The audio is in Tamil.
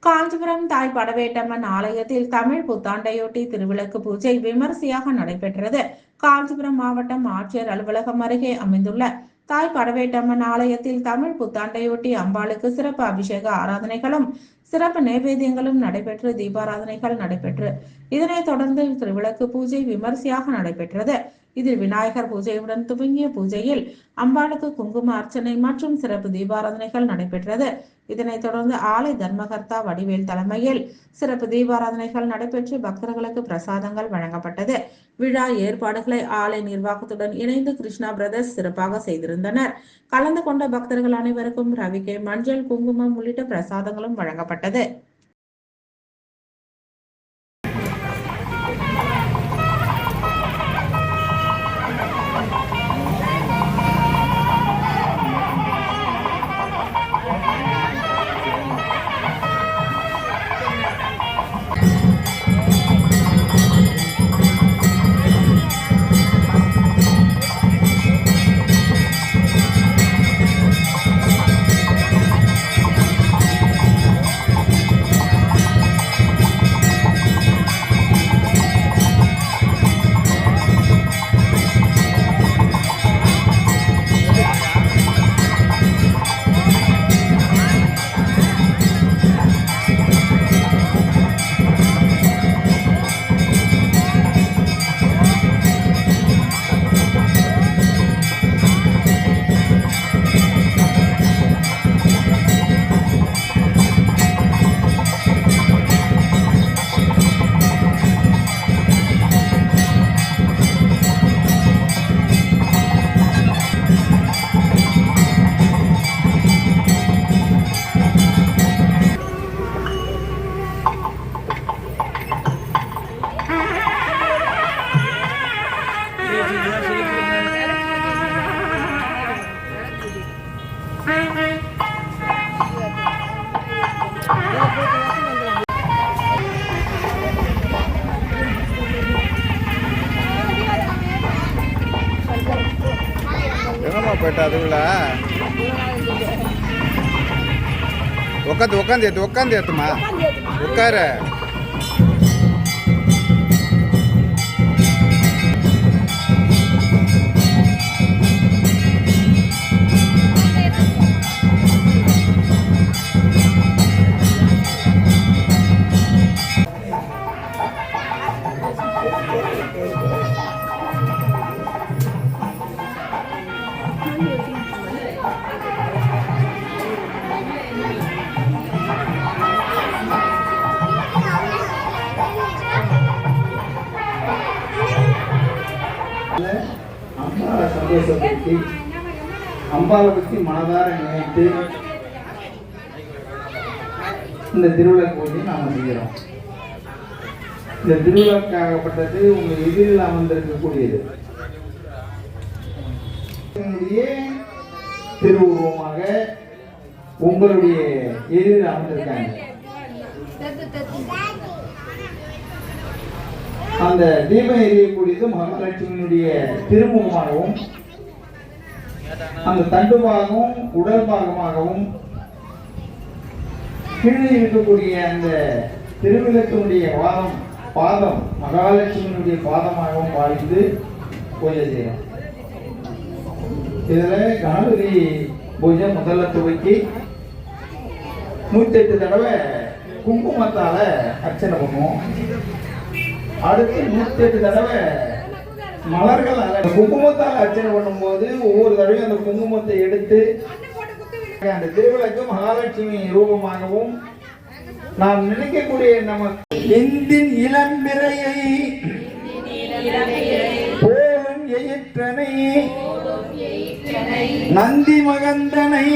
காஞ்சிபுரம் தாய் படவேட்டம்மன் ஆலயத்தில் தமிழ் புத்தாண்டையொட்டி திருவிளக்கு பூஜை விமரிசையாக நடைபெற்றது. காஞ்சிபுரம் மாவட்டம் ஆட்சியர் அலுவலகம் அருகே அமைந்துள்ள தாய் படவேட்டம்மன் ஆலயத்தில் தமிழ் புத்தாண்டையொட்டி அம்பாளுக்கு சிறப்பு அபிஷேக ஆராதனைகளும் சிறப்பு நைவேத்தியங்களும் நடைபெற்று தீபாராதனைகள் நடைபெற்று இதனைத் தொடர்ந்து திருவிளக்கு பூஜை விமரிசையாக நடைபெற்றது. இதில் விநாயகர் பூஜையுடன் துவங்கிய பூஜையில் அம்பாளுக்கு குங்கும அர்ச்சனை மற்றும் சிறப்பு தீபாராதனைகள் நடைபெற்றது. இதனைத் தொடர்ந்து ஆலய தர்மகர்த்தா வடிவேல் தலைமையில் சிறப்பு தீபாராதனைகள் நடைபெற்று பக்தர்களுக்கு பிரசாதங்கள் வழங்கப்பட்டது. விழா ஏற்பாடுகளை ஆலய நிர்வாகத்துடன் இணைந்து கிருஷ்ணா பிரதர்ஸ் சிறப்பாக செய்திருந்தனர். கலந்து கொண்ட பக்தர்கள் அனைவருக்கும் ரவிக்கை, மஞ்சள், குங்குமம் உள்ளிட்ட பிரசாதங்களும் வழங்கப்பட்டது. போயிட்டு அதுக்குள்ள உட்காந்து ஏத்துமா உட்கார. அம்பாவை சந்தோஷப்படுத்தி அம்பாவை பற்றி மனதார நினைத்து இந்த திருவிளக்கு பூஜை நாம் செய்கிறோம். இந்த திருவிளக்காகப்பட்டது உங்கள் எதிரில் அமர்ந்திருக்கக்கூடியது திருவுருவமாக உங்களுடைய எதிரில் அமர்ந்திருக்காங்க. அந்த தீபம் எரியக்கூடியது மகாலட்சுமியினுடைய திருமுகமாகவும் அந்த தண்டு பாகம் உடல் பாகமாகவும் கீழே இருக்கக்கூடிய அந்த திருவிளக்கினுடைய பாதம் மகாலட்சுமியினுடைய பாதமாகவும் பாவித்து பூஜை செய்யணும். இதுல கணபதி பூஜை முதல்ல துவக்கி 108 தடவை குங்குமத்தால அர்ச்சனை பண்ணுவோம். அடுத்து 108 தடவை மலர்கள் குங்குமத்தால் அர்ச்சனை பண்ணும்போது ஒவ்வொரு தடவையும் அந்த குங்குமத்தை எடுத்து அந்த திருவிளக்கு மகாலட்சுமி ரூபமாகவும் நாம் நினைக்கக்கூடிய நம்ம எந்தின் இளம்பிறையை போலும் எயிற்றனை நந்தி மகந்தனை